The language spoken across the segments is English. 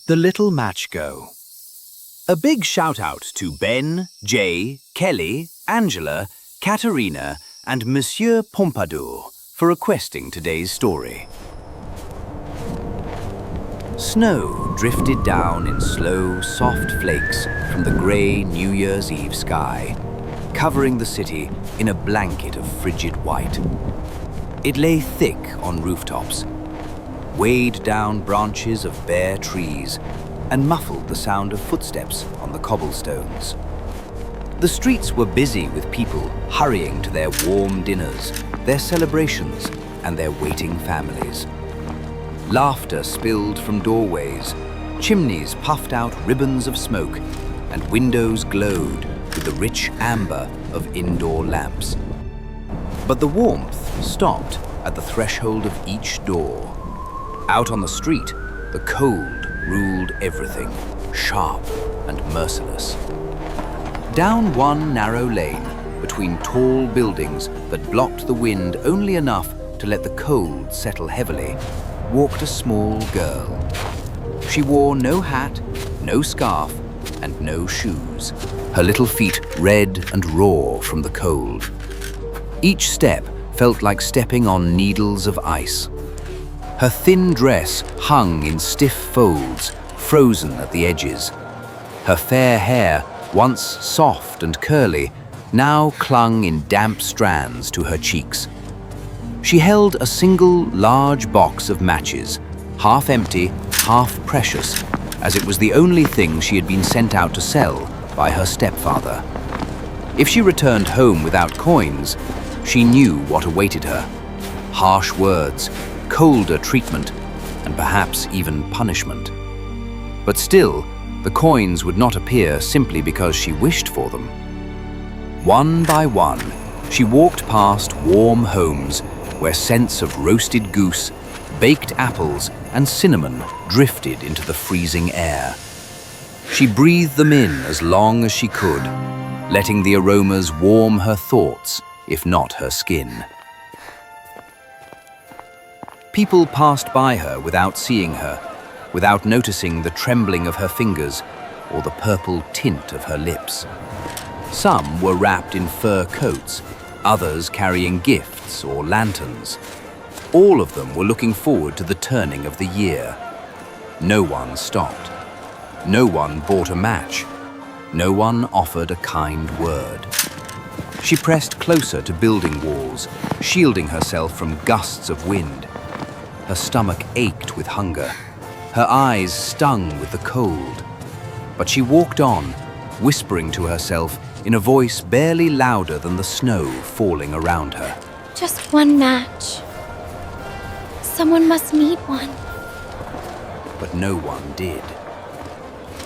The Little Match Go. A big shout out to Ben, Jay, Kelly, Angela, Katerina, and Monsieur Pompadour for requesting today's story. Snow drifted down in slow, soft flakes from the grey New Year's Eve sky, covering the city in a blanket of frigid white. It lay thick on rooftops, weighed down branches of bare trees, and muffled the sound of footsteps on the cobblestones. The streets were busy with people hurrying to their warm dinners, their celebrations, and their waiting families. Laughter spilled from doorways, chimneys puffed out ribbons of smoke, and windows glowed with the rich amber of indoor lamps. But the warmth stopped at the threshold of each door. Out on the street, the cold ruled everything, sharp and merciless. Down one narrow lane, between tall buildings that blocked the wind only enough to let the cold settle heavily, walked a small girl. She wore no hat, no scarf, and no shoes, her little feet red and raw from the cold. Each step felt like stepping on needles of ice. Her thin dress hung in stiff folds, frozen at the edges. Her fair hair, once soft and curly, now clung in damp strands to her cheeks. She held a single large box of matches, half empty, half precious, as it was the only thing she had been sent out to sell by her stepfather. If she returned home without coins, she knew what awaited her: harsh words, colder treatment, and perhaps even punishment. But still, the coins would not appear simply because she wished for them. One by one, she walked past warm homes where scents of roasted goose, baked apples, and cinnamon drifted into the freezing air. She breathed them in as long as she could, letting the aromas warm her thoughts, if not her skin. People passed by her without seeing her, without noticing the trembling of her fingers or the purple tint of her lips. Some were wrapped in fur coats, others carrying gifts or lanterns. All of them were looking forward to the turning of the year. No one stopped. No one bought a match. No one offered a kind word. She pressed closer to building walls, shielding herself from gusts of wind. Her stomach ached with hunger. Her eyes stung with the cold. But she walked on, whispering to herself in a voice barely louder than the snow falling around her. Just one match. Someone must need one. But no one did.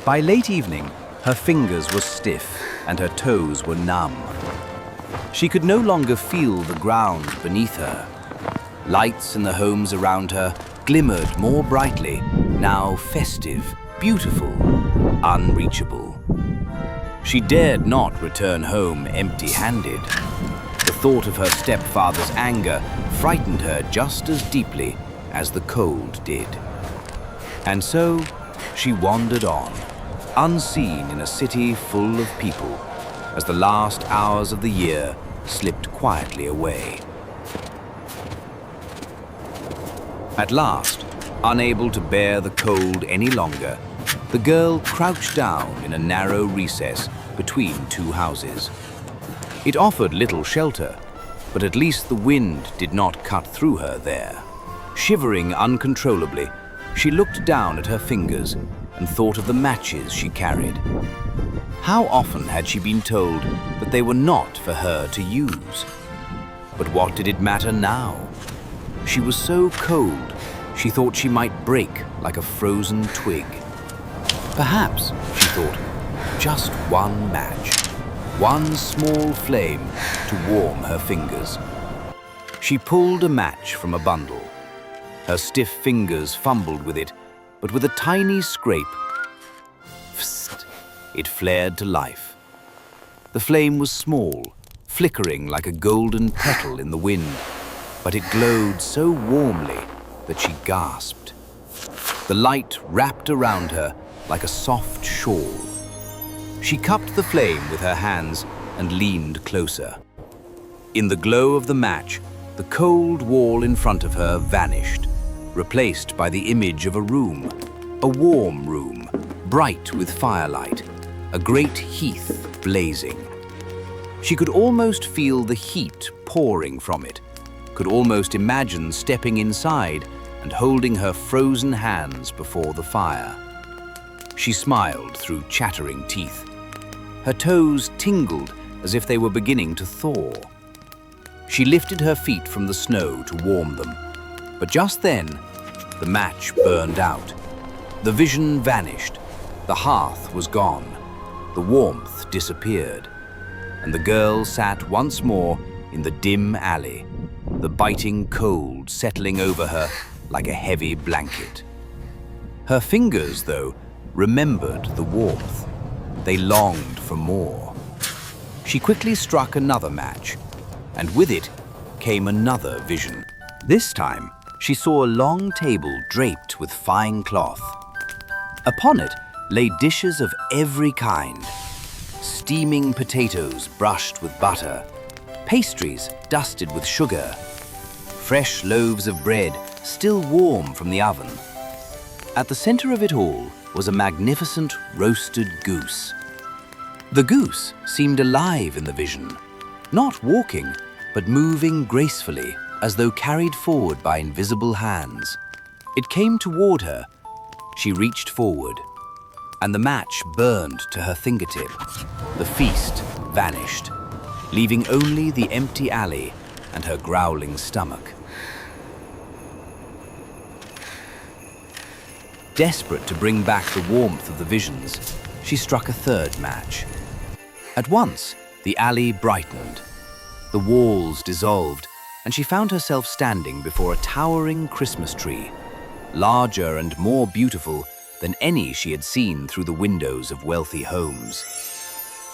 By late evening, her fingers were stiff and her toes were numb. She could no longer feel the ground beneath her. Lights in the homes around her glimmered more brightly, now festive, beautiful, unreachable. She dared not return home empty-handed. The thought of her stepfather's anger frightened her just as deeply as the cold did. And so she wandered on, unseen in a city full of people, as the last hours of the year slipped quietly away. At last, unable to bear the cold any longer, the girl crouched down in a narrow recess between two houses. It offered little shelter, but at least the wind did not cut through her there. Shivering uncontrollably, she looked down at her fingers and thought of the matches she carried. How often had she been told that they were not for her to use? But what did it matter now? She was so cold, she thought she might break like a frozen twig. Perhaps, she thought, just one match, one small flame to warm her fingers. She pulled a match from a bundle. Her stiff fingers fumbled with it, but with a tiny scrape, psst, it flared to life. The flame was small, flickering like a golden petal in the wind, but it glowed so warmly that she gasped. The light wrapped around her like a soft shawl. She cupped the flame with her hands and leaned closer. In the glow of the match, the cold wall in front of her vanished, replaced by the image of a room, a warm room, bright with firelight, a great heath blazing. She could almost feel the heat pouring from it, could almost imagine stepping inside and holding her frozen hands before the fire. She smiled through chattering teeth. Her toes tingled as if they were beginning to thaw. She lifted her feet from the snow to warm them, but just then, the match burned out. The vision vanished. The hearth was gone. The warmth disappeared. And the girl sat once more in the dim alley, the biting cold settling over her like a heavy blanket. Her fingers, though, remembered the warmth. They longed for more. She quickly struck another match, and with it came another vision. This time, she saw a long table draped with fine cloth. Upon it lay dishes of every kind. Steaming potatoes brushed with butter, pastries dusted with sugar, fresh loaves of bread still warm from the oven. At the center of it all was a magnificent roasted goose. The goose seemed alive in the vision, not walking, but moving gracefully as though carried forward by invisible hands. It came toward her. She reached forward, and the match burned to her fingertip. The feast vanished, leaving only the empty alley and her growling stomach. Desperate to bring back the warmth of the visions, she struck a third match. At once, the alley brightened. The walls dissolved, and she found herself standing before a towering Christmas tree, larger and more beautiful than any she had seen through the windows of wealthy homes.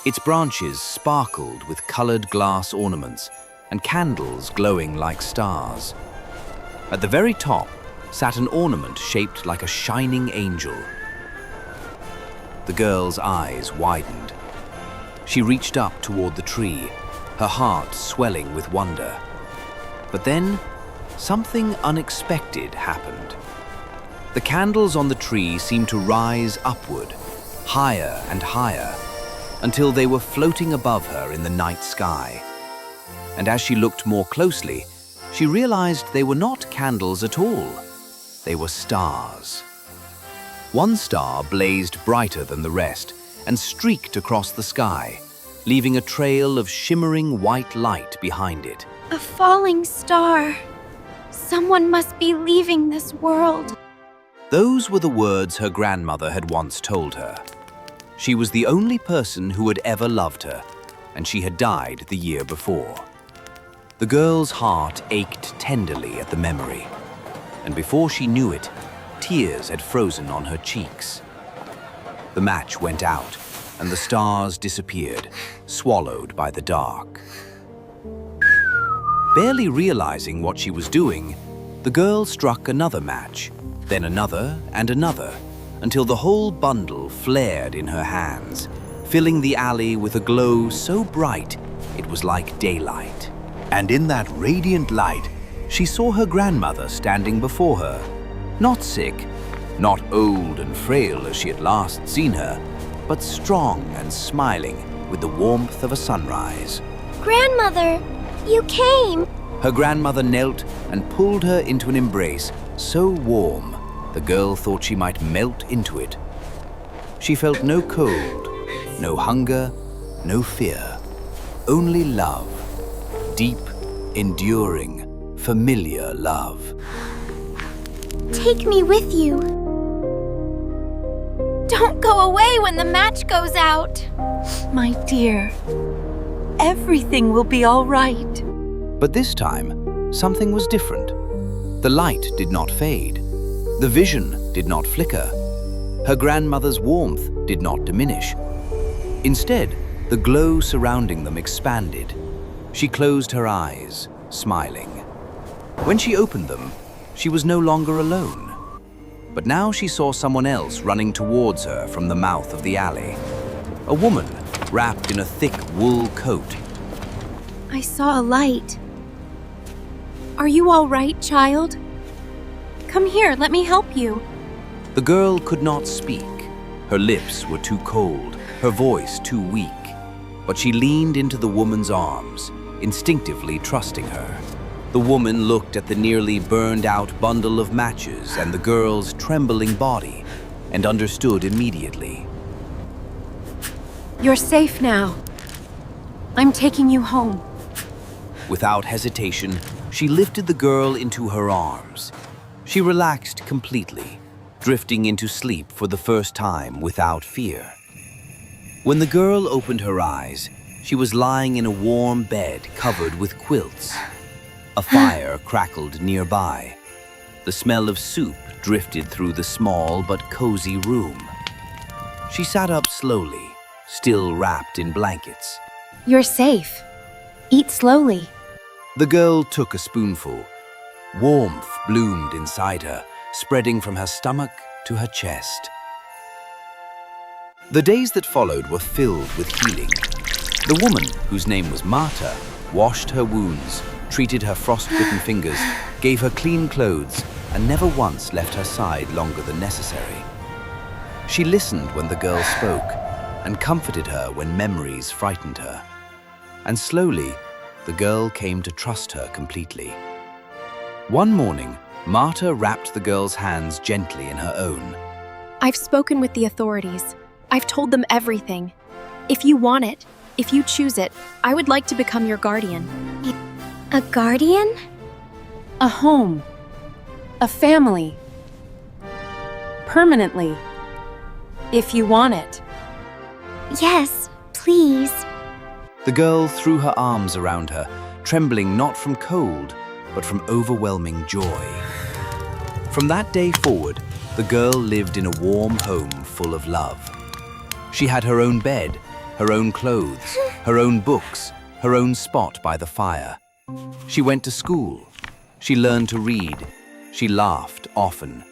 Its branches sparkled with colored glass ornaments and candles glowing like stars. At the very top sat an ornament shaped like a shining angel. The girl's eyes widened. She reached up toward the tree, her heart swelling with wonder. But then, something unexpected happened. The candles on the tree seemed to rise upward, higher and higher, until they were floating above her in the night sky. And as she looked more closely, she realized they were not candles at all. They were stars. One star blazed brighter than the rest and streaked across the sky, leaving a trail of shimmering white light behind it. A falling star. Someone must be leaving this world. Those were the words her grandmother had once told her. She was the only person who had ever loved her, and she had died the year before. The girl's heart ached tenderly at the memory, and before she knew it, tears had frozen on her cheeks. The match went out, and the stars disappeared, swallowed by the dark. Barely realizing what she was doing, the girl struck another match, then another and another, until the whole bundle flared in her hands, filling the alley with a glow so bright it was like daylight. And in that radiant light, she saw her grandmother standing before her, not sick, not old and frail as she had last seen her, but strong and smiling with the warmth of a sunrise. Grandmother, you came! Her grandmother knelt and pulled her into an embrace so warm, the girl thought she might melt into it. She felt no cold, no hunger, no fear, only love, deep, enduring, familiar love. Take me with you. Don't go away when the match goes out. My dear, everything will be all right. But this time, something was different. The light did not fade. The vision did not flicker. Her grandmother's warmth did not diminish. Instead, the glow surrounding them expanded. She closed her eyes, smiling. When she opened them, she was no longer alone. But now she saw someone else running towards her from the mouth of the alley. A woman wrapped in a thick wool coat. I saw a light. Are you all right, child? Come here, let me help you. The girl could not speak. Her lips were too cold, her voice too weak. But she leaned into the woman's arms, instinctively trusting her. The woman looked at the nearly burned-out bundle of matches and the girl's trembling body and understood immediately. You're safe now. I'm taking you home. Without hesitation, she lifted the girl into her arms. She relaxed completely, drifting into sleep for the first time without fear. When the girl opened her eyes, she was lying in a warm bed covered with quilts. A fire crackled nearby. The smell of soup drifted through the small but cozy room. She sat up slowly, still wrapped in blankets. You're safe. Eat slowly. The girl took a spoonful. Warmth bloomed inside her, spreading from her stomach to her chest. The days that followed were filled with healing. The woman, whose name was Marta, washed her wounds, treated her frostbitten fingers, gave her clean clothes, and never once left her side longer than necessary. She listened when the girl spoke, and comforted her when memories frightened her. And slowly, the girl came to trust her completely. One morning, Marta wrapped the girl's hands gently in her own. I've spoken with the authorities. I've told them everything. If you want it, if you choose it, I would like to become your guardian. A guardian? A home. A family. Permanently. If you want it. Yes, please. The girl threw her arms around her, trembling not from cold, but from overwhelming joy. From that day forward, the girl lived in a warm home full of love. She had her own bed, her own clothes, her own books, her own spot by the fire. She went to school. She learned to read. She laughed often.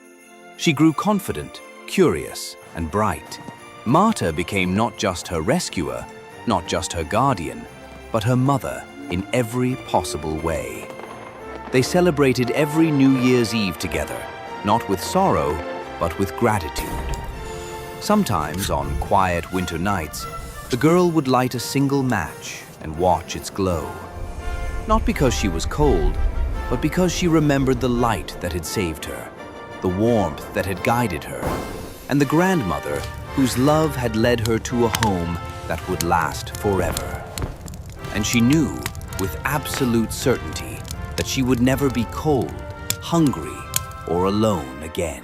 She grew confident, curious, and bright. Marta became not just her rescuer, not just her guardian, but her mother in every possible way. They celebrated every New Year's Eve together, not with sorrow, but with gratitude. Sometimes, on quiet winter nights, the girl would light a single match and watch its glow. Not because she was cold, but because she remembered the light that had saved her, the warmth that had guided her, and the grandmother whose love had led her to a home that would last forever. And she knew, with absolute certainty, that she would never be cold, hungry, or alone again.